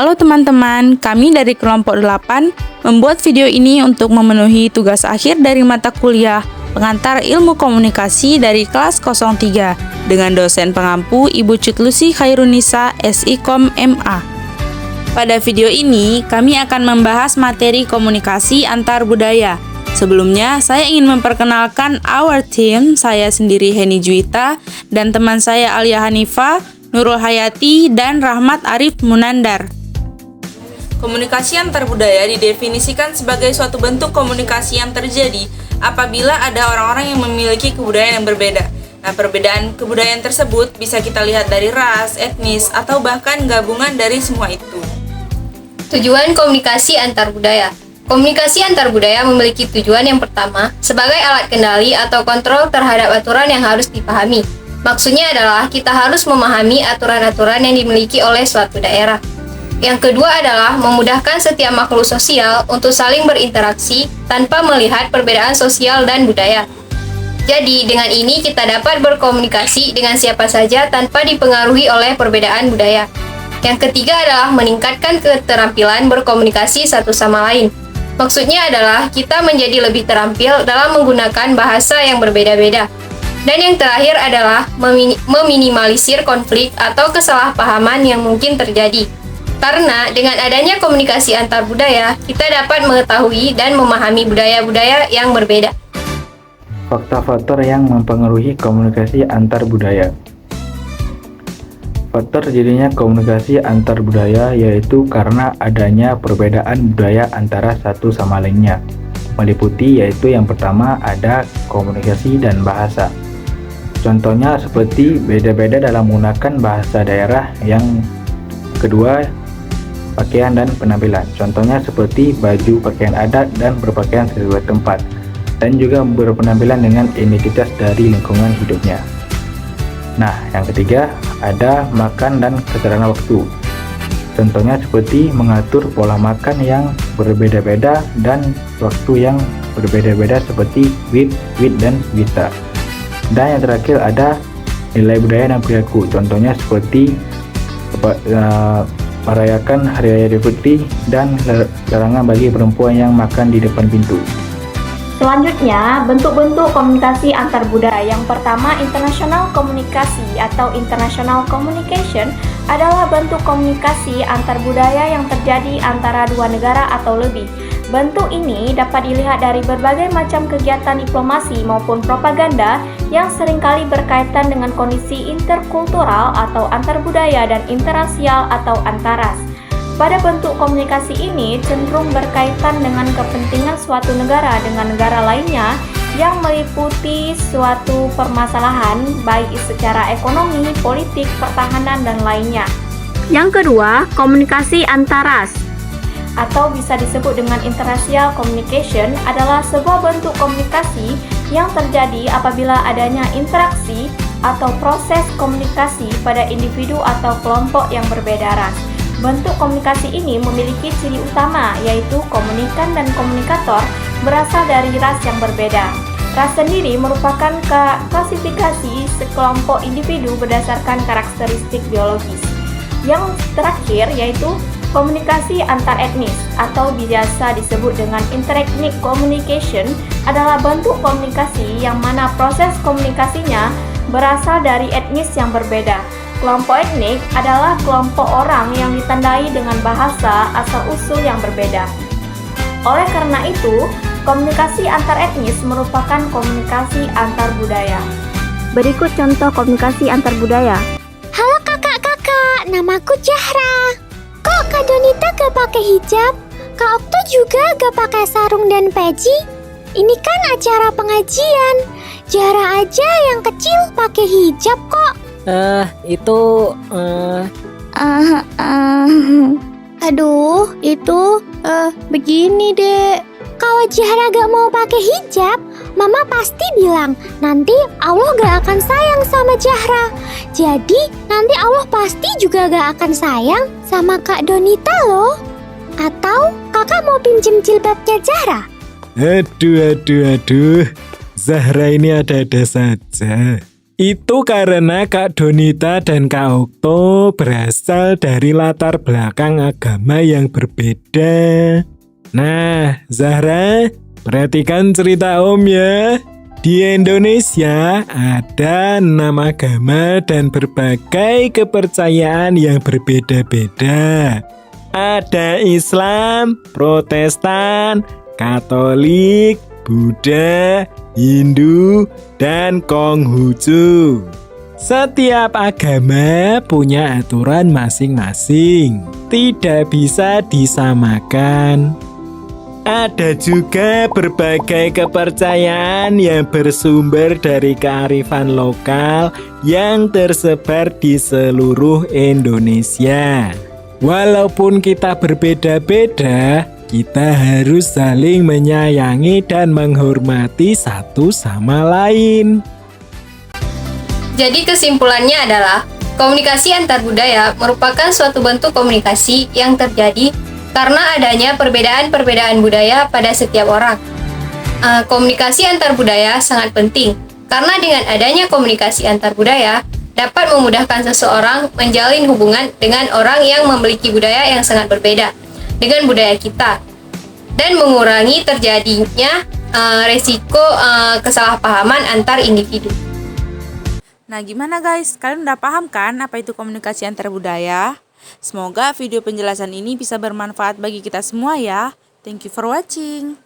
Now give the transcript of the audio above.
Halo teman-teman, kami dari kelompok 8 membuat video ini untuk memenuhi tugas akhir dari mata kuliah Pengantar Ilmu Komunikasi dari kelas 03 dengan dosen pengampu Ibu Cutlusi Khairunisa, SIKOM MA. Pada video ini, kami akan membahas materi komunikasi antar budaya. Sebelumnya, saya ingin memperkenalkan our team, saya sendiri Heni Juwita, dan teman saya Alia Hanifah, Nurul Hayati, dan Rahmat Arif Munandar. Komunikasi antar budaya didefinisikan sebagai suatu bentuk komunikasi yang terjadi apabila ada orang-orang yang memiliki kebudayaan yang berbeda. Nah, perbedaan kebudayaan tersebut bisa kita lihat dari ras, etnis, atau bahkan gabungan dari semua itu. Tujuan komunikasi antar budaya. Komunikasi antar budaya memiliki tujuan yang pertama sebagai alat kendali atau kontrol terhadap aturan yang harus dipahami. Maksudnya adalah kita harus memahami aturan-aturan yang dimiliki oleh suatu daerah. Yang kedua adalah memudahkan setiap makhluk sosial untuk saling berinteraksi tanpa melihat perbedaan sosial dan budaya. Jadi, dengan ini kita dapat berkomunikasi dengan siapa saja tanpa dipengaruhi oleh perbedaan budaya. Yang ketiga adalah meningkatkan keterampilan berkomunikasi satu sama lain. Maksudnya adalah kita menjadi lebih terampil dalam menggunakan bahasa yang berbeda-beda. Dan yang terakhir adalah meminimalisir konflik atau kesalahpahaman yang mungkin terjadi. Karena dengan adanya komunikasi antar budaya, kita dapat mengetahui dan memahami budaya-budaya yang berbeda. Faktor-faktor yang mempengaruhi komunikasi antar budaya. Faktor terjadinya komunikasi antar budaya yaitu karena adanya perbedaan budaya antara satu sama lainnya. Meliputi yaitu yang pertama ada komunikasi dan bahasa. Contohnya seperti beda-beda dalam menggunakan bahasa daerah. Yang kedua, pakaian dan penampilan. Contohnya seperti baju pakaian adat dan berpakaian sesuai tempat. Dan juga berpenampilan dengan identitas dari lingkungan hidupnya. Nah, yang ketiga ada makan dan keterangan waktu. Contohnya seperti mengatur pola makan yang berbeda-beda dan waktu yang berbeda-beda seperti with, dan wita. Dan yang terakhir ada nilai budaya dan perilaku. Contohnya seperti merayakan Hari Raya Idul Fitri dan larangan bagi perempuan yang makan di depan pintu. Selanjutnya, bentuk-bentuk komunikasi antar budaya. Yang pertama, international komunikasi atau international communication adalah bentuk komunikasi antar budaya yang terjadi antara dua negara atau lebih. Bentuk ini dapat dilihat dari berbagai macam kegiatan diplomasi maupun propaganda yang seringkali berkaitan dengan kondisi interkultural atau antar budaya dan interrasial atau antaras. Pada bentuk komunikasi ini cenderung berkaitan dengan kepentingan suatu negara dengan negara lainnya yang meliputi suatu permasalahan baik secara ekonomi, politik, pertahanan, dan lainnya. Yang kedua, komunikasi antaras atau bisa disebut dengan interracial communication adalah sebuah bentuk komunikasi yang terjadi apabila adanya interaksi atau proses komunikasi pada individu atau kelompok yang berbeda ras. Bentuk komunikasi ini memiliki ciri utama, yaitu komunikan dan komunikator berasal dari ras yang berbeda. Ras sendiri merupakan klasifikasi sekelompok individu berdasarkan karakteristik biologis. Yang terakhir yaitu komunikasi antar etnis atau biasa disebut dengan interethnic communication adalah bentuk komunikasi yang mana proses komunikasinya berasal dari etnis yang berbeda. Kelompok etnik adalah kelompok orang yang ditandai dengan bahasa asal-usul yang berbeda. Oleh karena itu, komunikasi antar etnis merupakan komunikasi antar budaya. Berikut contoh komunikasi antar budaya. Halo kakak-kakak, namaku Zahra. Kok Kak Donita gak pakai hijab? Kak Okto juga gak pakai sarung dan peci? Ini kan acara pengajian. Zahra aja yang kecil pakai hijab kok. Begini dek. Kalau Zahra gak mau pakai hijab, Mama pasti bilang nanti Allah gak akan sayang sama Zahra. Jadi nanti Allah pasti juga gak akan sayang sama Kak Donita loh. Atau kakak mau pinjem jilbabnya Zahra? Aduh. Zahra ini ada-ada saja. Itu karena Kak Donita dan Kak Okto berasal dari latar belakang agama yang berbeda. Nah, Zahra, perhatikan cerita Om ya. Di Indonesia ada 6 agama dan berbagai kepercayaan yang berbeda-beda. Ada Islam, Protestan, Katolik, Buddha, Hindu, dan Konghucu. Setiap agama punya aturan masing-masing, tidak bisa disamakan. Ada juga berbagai kepercayaan yang bersumber dari kearifan lokal yang tersebar di seluruh Indonesia. Walaupun kita berbeda-beda, kita harus saling menyayangi dan menghormati satu sama lain. Jadi kesimpulannya adalah, komunikasi antar budaya merupakan suatu bentuk komunikasi yang terjadi karena adanya perbedaan-perbedaan budaya pada setiap orang. Komunikasi antar budaya sangat penting, karena dengan adanya komunikasi antar budaya, dapat memudahkan seseorang menjalin hubungan dengan orang yang memiliki budaya yang sangat berbeda dengan budaya kita, dan mengurangi terjadinya resiko kesalahpahaman antar individu. Nah, gimana guys? Kalian udah paham kan apa itu komunikasi antar budaya? Semoga video penjelasan ini bisa bermanfaat bagi kita semua ya. Thank you for watching.